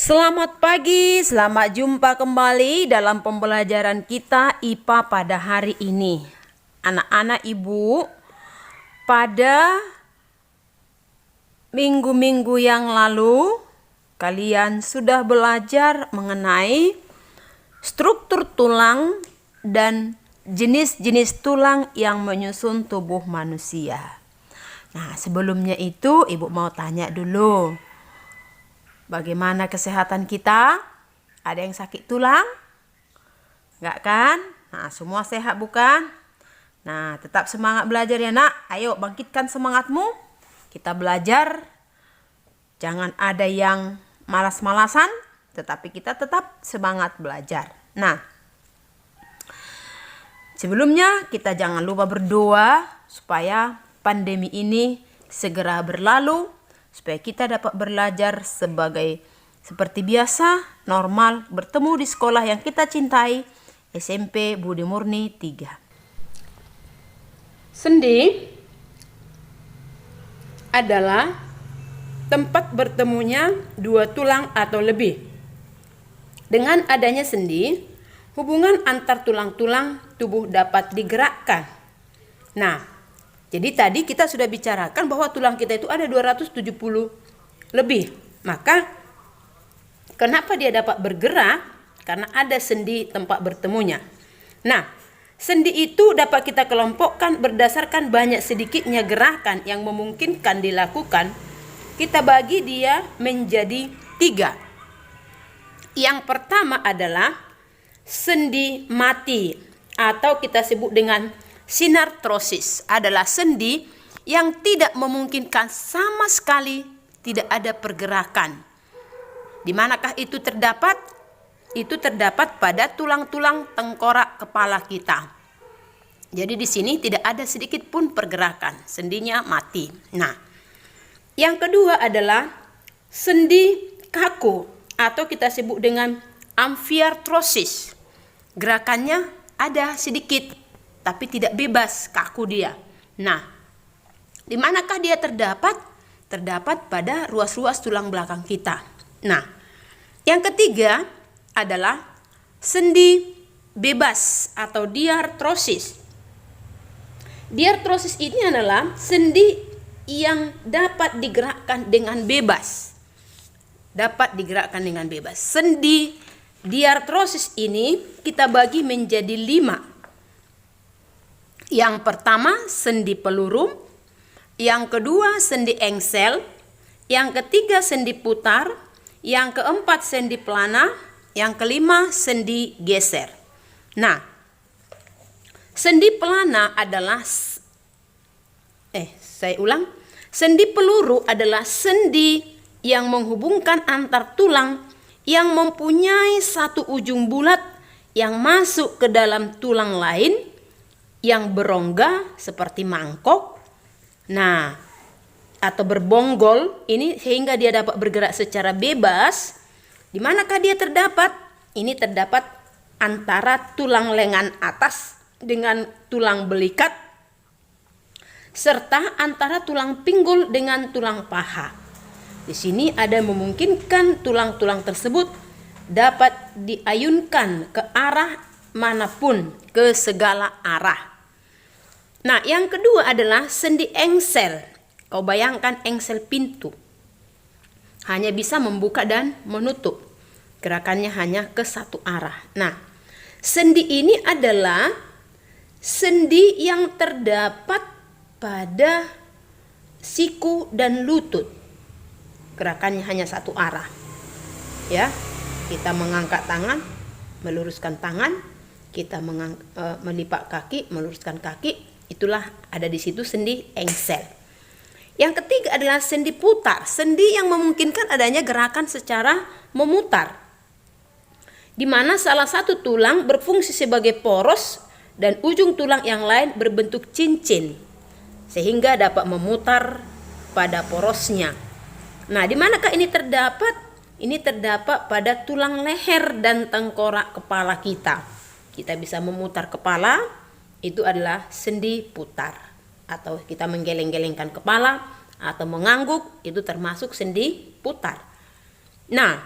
Selamat pagi, selamat jumpa kembali dalam pembelajaran kita IPA pada hari ini. Anak-anak ibu, pada minggu-minggu yang lalu kalian sudah belajar mengenai struktur tulang dan jenis-jenis tulang yang menyusun tubuh manusia. Nah, sebelumnya itu ibu mau tanya dulu. Bagaimana kesehatan kita? Ada yang sakit tulang? Enggak kan? Nah, semua sehat bukan? Nah, tetap semangat belajar ya nak. Ayo bangkitkan semangatmu. Kita belajar. Jangan ada yang malas-malasan. Tetapi kita tetap semangat belajar. Nah, sebelumnya kita jangan lupa berdoa supaya pandemi ini segera berlalu, supaya kita dapat belajar seperti biasa, normal, bertemu di sekolah yang kita cintai, SMP Budi Murni 3. Sendi adalah tempat bertemunya dua tulang atau lebih. Dengan adanya sendi, hubungan antar tulang-tulang tubuh dapat digerakkan. Nah, jadi tadi kita sudah bicarakan bahwa tulang kita itu ada 270 lebih. Maka kenapa dia dapat bergerak? Karena ada sendi tempat bertemunya. Nah, sendi itu dapat kita kelompokkan berdasarkan banyak sedikitnya gerakan yang memungkinkan dilakukan. Kita bagi dia menjadi 3. Yang pertama adalah sendi mati atau kita sebut dengan sinartrosis, adalah sendi yang tidak memungkinkan sama sekali tidak ada pergerakan. Di manakah itu terdapat? Itu terdapat pada tulang-tulang tengkorak kepala kita. Jadi di sini tidak ada sedikit pun pergerakan, sendinya mati. Nah, yang kedua adalah sendi kaku atau kita sebut dengan amfiartrosis. Gerakannya ada sedikit, tapi tidak bebas, kaku dia. Nah, di manakah dia terdapat? Terdapat pada ruas-ruas tulang belakang kita. Nah, yang ketiga adalah sendi bebas atau diartrosis. Diartrosis ini adalah sendi yang dapat digerakkan dengan bebas. Dapat digerakkan dengan bebas. Sendi diartrosis ini kita bagi menjadi 5. Yang pertama sendi peluru, yang kedua sendi engsel, yang ketiga sendi putar, yang keempat sendi pelana, yang kelima sendi geser. Nah, sendi pelana adalah sendi peluru adalah sendi yang menghubungkan antar tulang yang mempunyai satu ujung bulat yang masuk ke dalam tulang lain yang berongga seperti mangkok, nah, atau berbonggol ini sehingga dia dapat bergerak secara bebas. Di manakah dia terdapat? Ini terdapat antara tulang lengan atas dengan tulang belikat, serta antara tulang pinggul dengan tulang paha. Di sini ada memungkinkan tulang-tulang tersebut dapat diayunkan ke arah manapun, ke segala arah. Nah, yang kedua adalah sendi engsel. Kau bayangkan engsel pintu. Hanya bisa membuka dan menutup. Gerakannya hanya ke satu arah. Nah, sendi ini adalah sendi yang terdapat pada siku dan lutut. Gerakannya hanya satu arah. Ya, kita mengangkat tangan, meluruskan tangan, kita melipat kaki, meluruskan kaki. Itulah ada di situ sendi engsel. Yang ketiga adalah sendi putar, sendi yang memungkinkan adanya gerakan secara memutar, di mana salah satu tulang berfungsi sebagai poros dan ujung tulang yang lain berbentuk cincin, sehingga dapat memutar pada porosnya. Nah, di manakah ini terdapat? Ini terdapat pada tulang leher dan tengkorak kepala kita. Kita bisa memutar kepala. Itu adalah sendi putar, atau kita menggeleng-gelengkan kepala atau mengangguk, itu termasuk sendi putar. Nah,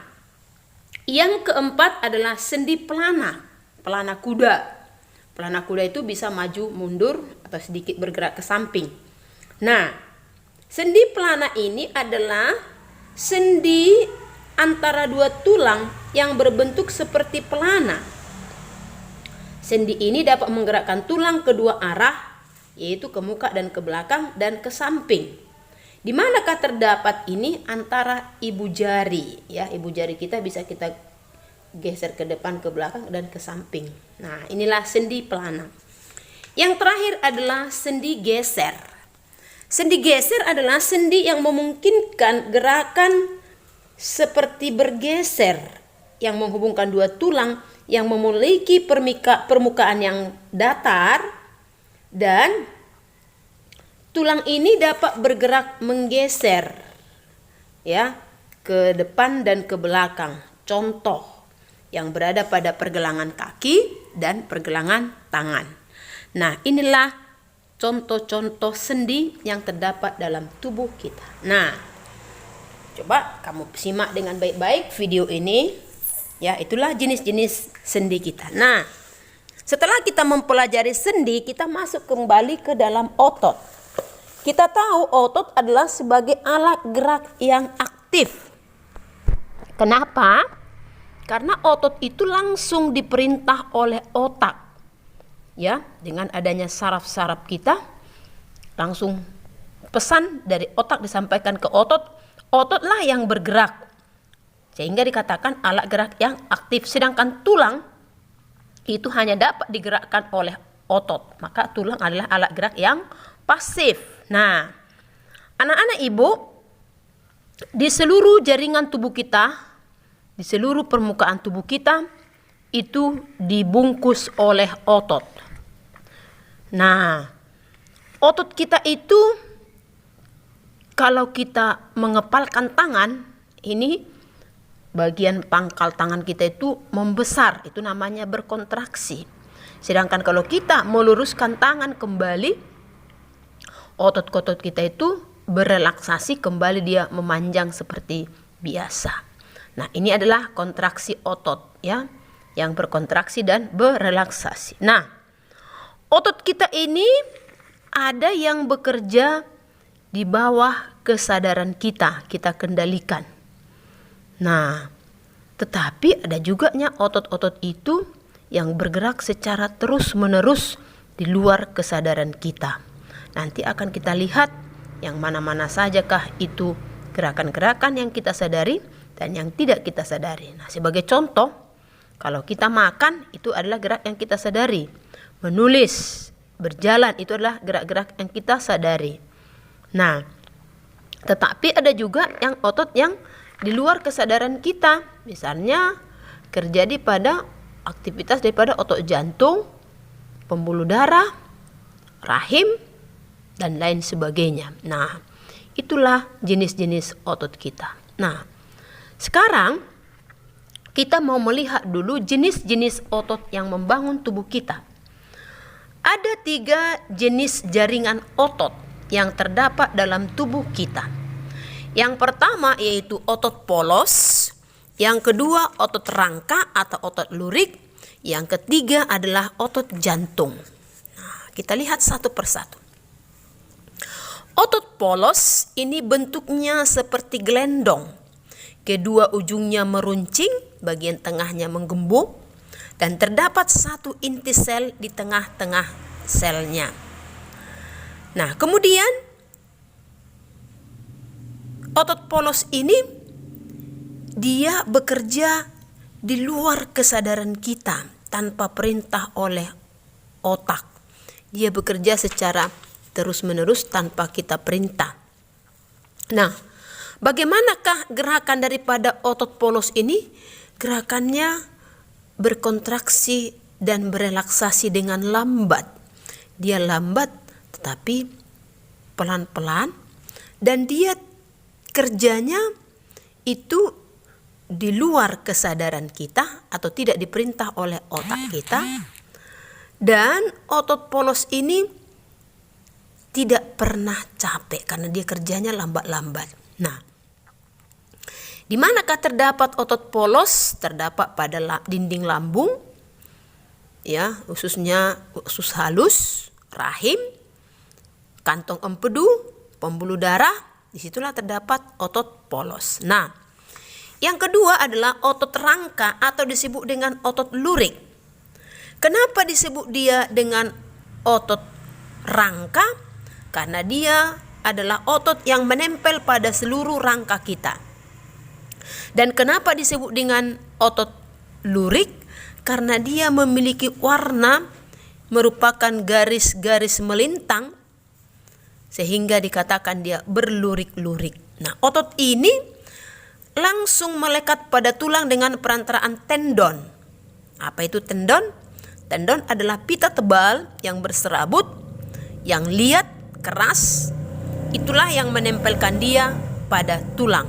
Yang keempat adalah sendi pelana, pelana kuda. Pelana kuda itu bisa maju mundur atau sedikit bergerak ke samping. Nah, sendi pelana ini adalah sendi antara dua tulang yang berbentuk seperti pelana. Sendi ini dapat menggerakkan tulang kedua arah, yaitu ke muka dan ke belakang dan ke samping. Di manakah terdapat ini? Antara ibu jari, ya, ibu jari kita bisa kita geser ke depan, ke belakang dan ke samping. Nah, inilah sendi pelana. Yang terakhir adalah sendi geser. Sendi geser adalah sendi yang memungkinkan gerakan seperti bergeser, yang menghubungkan dua tulang yang memiliki permukaan yang datar, dan tulang ini dapat bergerak menggeser, ya, ke depan dan ke belakang. Contoh yang berada pada pergelangan kaki dan pergelangan tangan. Nah, inilah contoh-contoh sendi yang terdapat dalam tubuh kita. Nah, coba kamu simak dengan baik-baik video ini. Ya, itulah jenis-jenis sendi kita. Nah, setelah kita mempelajari sendi, kita masuk kembali ke dalam otot. Kita tahu otot adalah sebagai alat gerak yang aktif. Kenapa? Karena otot itu langsung diperintah oleh otak. Ya, dengan adanya saraf-saraf kita, langsung pesan dari otak disampaikan ke otot. Ototlah yang bergerak. Sehingga dikatakan alat gerak yang aktif. Sedangkan tulang itu hanya dapat digerakkan oleh otot. Maka tulang adalah alat gerak yang pasif. Nah, anak-anak ibu, di seluruh jaringan tubuh kita, di seluruh permukaan tubuh kita, itu dibungkus oleh otot. Nah, otot kita itu, kalau kita mengepalkan tangan, ini bagian pangkal tangan kita itu membesar, itu namanya berkontraksi. Sedangkan kalau kita meluruskan tangan kembali, otot-otot kita itu berelaksasi kembali, dia memanjang seperti biasa. Nah, ini adalah kontraksi otot, ya, yang berkontraksi dan berelaksasi. Nah, otot kita ini ada yang bekerja di bawah kesadaran kita kendalikan. Nah, tetapi ada juga otot-otot itu yang bergerak secara terus-menerus di luar kesadaran kita. Nanti akan kita lihat yang mana-mana sajakah itu gerakan-gerakan yang kita sadari dan yang tidak kita sadari. Nah, sebagai contoh, kalau kita makan itu adalah gerak yang kita sadari. Menulis, berjalan itu adalah gerak-gerak yang kita sadari. Nah, tetapi ada juga yang otot yang di luar kesadaran kita. Misalnya terjadi pada aktivitas daripada otot jantung, pembuluh darah, rahim, dan lain sebagainya. Nah, itulah jenis-jenis otot kita. Nah, sekarang kita mau melihat dulu jenis-jenis otot yang membangun tubuh kita. Ada 3 jenis jaringan otot yang terdapat dalam tubuh kita. Yang pertama yaitu otot polos, yang kedua otot rangka atau otot lurik, yang ketiga adalah otot jantung. Nah, kita lihat satu persatu. Otot polos ini bentuknya seperti gelendong. Kedua ujungnya meruncing, bagian tengahnya menggembung, dan terdapat satu inti sel di tengah-tengah selnya. Nah, kemudian otot polos ini dia bekerja di luar kesadaran kita tanpa perintah oleh otak. Dia bekerja secara terus-menerus tanpa kita perintah. Nah, bagaimanakah gerakan daripada otot polos ini? Gerakannya berkontraksi dan berelaksasi dengan lambat. Dia lambat tetapi pelan-pelan, dan dia kerjanya itu di luar kesadaran kita atau tidak diperintah oleh otak kita. Dan otot polos ini tidak pernah capek karena dia kerjanya lambat-lambat. Nah, Di manakah terdapat otot polos? Terdapat pada dinding lambung, ya, khususnya usus halus, rahim, kantong empedu, pembuluh darah. Disitulah terdapat otot polos. Nah, yang kedua adalah otot rangka atau disebut dengan otot lurik. Kenapa disebut dia dengan otot rangka? Karena dia adalah otot yang menempel pada seluruh rangka kita. Dan kenapa disebut dengan otot lurik? Karena dia memiliki warna merupakan garis-garis melintang sehingga dikatakan dia berlurik-lurik. Nah, otot ini langsung melekat pada tulang dengan perantaraan tendon. Apa itu tendon? Tendon adalah pita tebal yang berserabut, yang liat, keras. Itulah yang menempelkan dia pada tulang.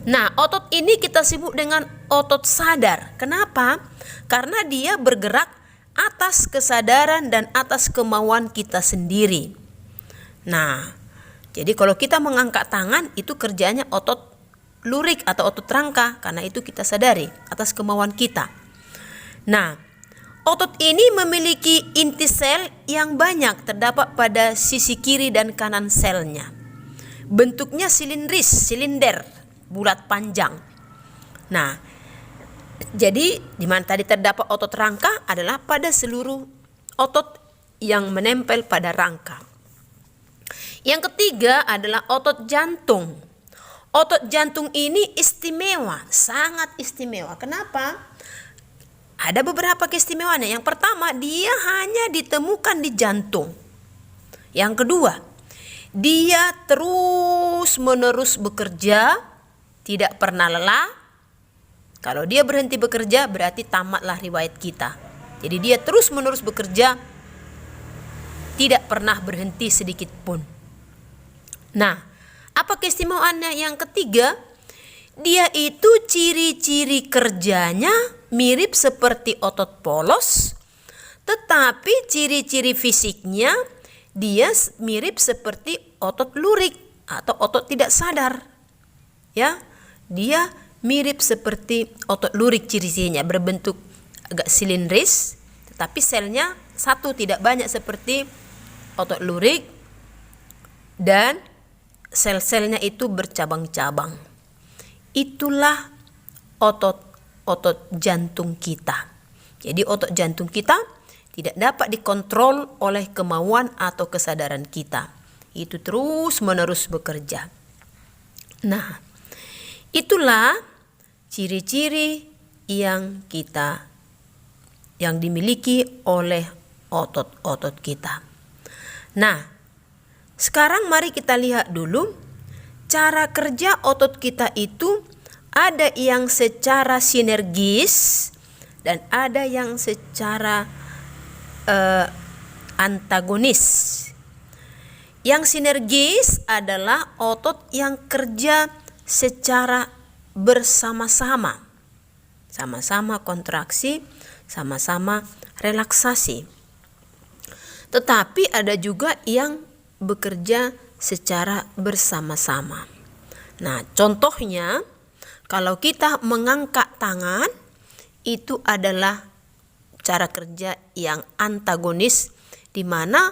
Nah, otot ini kita sebut dengan otot sadar. Kenapa? Karena dia bergerak atas kesadaran dan atas kemauan kita sendiri. Nah, jadi kalau kita mengangkat tangan, itu kerjanya otot lurik atau otot rangka, karena itu kita sadari atas kemauan kita. Nah, otot ini memiliki inti sel yang banyak, terdapat pada sisi kiri dan kanan selnya. Bentuknya silinder, bulat panjang. Nah, jadi di mana tadi terdapat otot rangka adalah pada seluruh otot yang menempel pada rangka. Yang ketiga adalah otot jantung. Otot jantung ini istimewa, sangat istimewa. Kenapa? Ada beberapa keistimewaannya. Yang pertama, dia hanya ditemukan di jantung. Yang kedua, dia terus-menerus bekerja, tidak pernah lelah. Kalau dia berhenti bekerja, berarti tamatlah riwayat kita. Jadi dia terus-menerus bekerja, tidak pernah berhenti sedikit pun. Nah, apa keistimewaannya yang ketiga? Dia itu ciri-ciri kerjanya mirip seperti otot polos, tetapi ciri-ciri fisiknya dia mirip seperti otot lurik atau otot tidak sadar. Ya, dia mirip seperti otot lurik, ciri-cirinya berbentuk agak silindris, tetapi selnya satu, tidak banyak seperti otot lurik, dan sel-selnya itu bercabang-cabang. Itulah otot jantung kita. Jadi otot jantung kita tidak dapat dikontrol oleh kemauan atau kesadaran kita. Itu terus-menerus bekerja. Nah, itulah ciri-ciri yang dimiliki oleh otot-otot kita. Nah, sekarang mari kita lihat dulu cara kerja otot kita itu. Ada yang secara sinergis dan ada yang secara antagonis. Yang sinergis adalah otot yang kerja secara bersama-sama. Sama-sama kontraksi, sama-sama relaksasi. Tetapi ada juga yang bekerja secara bersama-sama. Nah, contohnya kalau kita mengangkat tangan, itu adalah cara kerja yang antagonis, di mana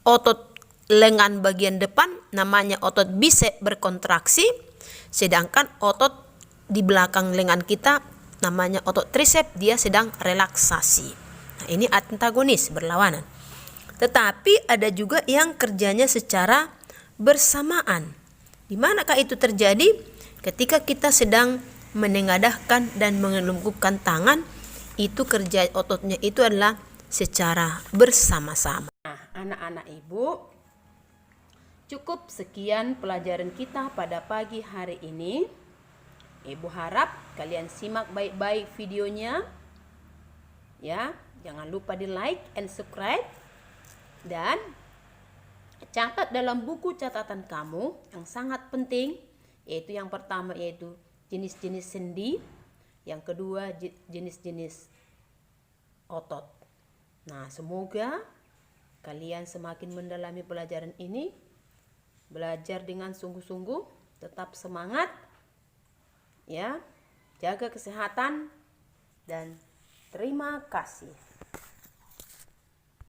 otot lengan bagian depan namanya otot bisep berkontraksi, sedangkan otot di belakang lengan kita namanya otot trisep, dia sedang relaksasi. Nah, ini antagonis, berlawanan. Tetapi ada juga yang kerjanya secara bersamaan. Di manakah itu terjadi? Ketika kita sedang menengadahkan dan mengelungkupkan tangan, itu kerja ototnya itu adalah secara bersama-sama. Nah, anak-anak ibu, cukup sekian pelajaran kita pada pagi hari ini. Ibu harap kalian simak baik-baik videonya. Ya, jangan lupa di like and subscribe. Dan catat dalam buku catatan kamu yang sangat penting, yaitu yang pertama yaitu jenis-jenis sendi, yang kedua jenis-jenis otot. Nah, semoga kalian semakin mendalami pelajaran ini, belajar dengan sungguh-sungguh, tetap semangat, ya. Jaga kesehatan dan terima kasih.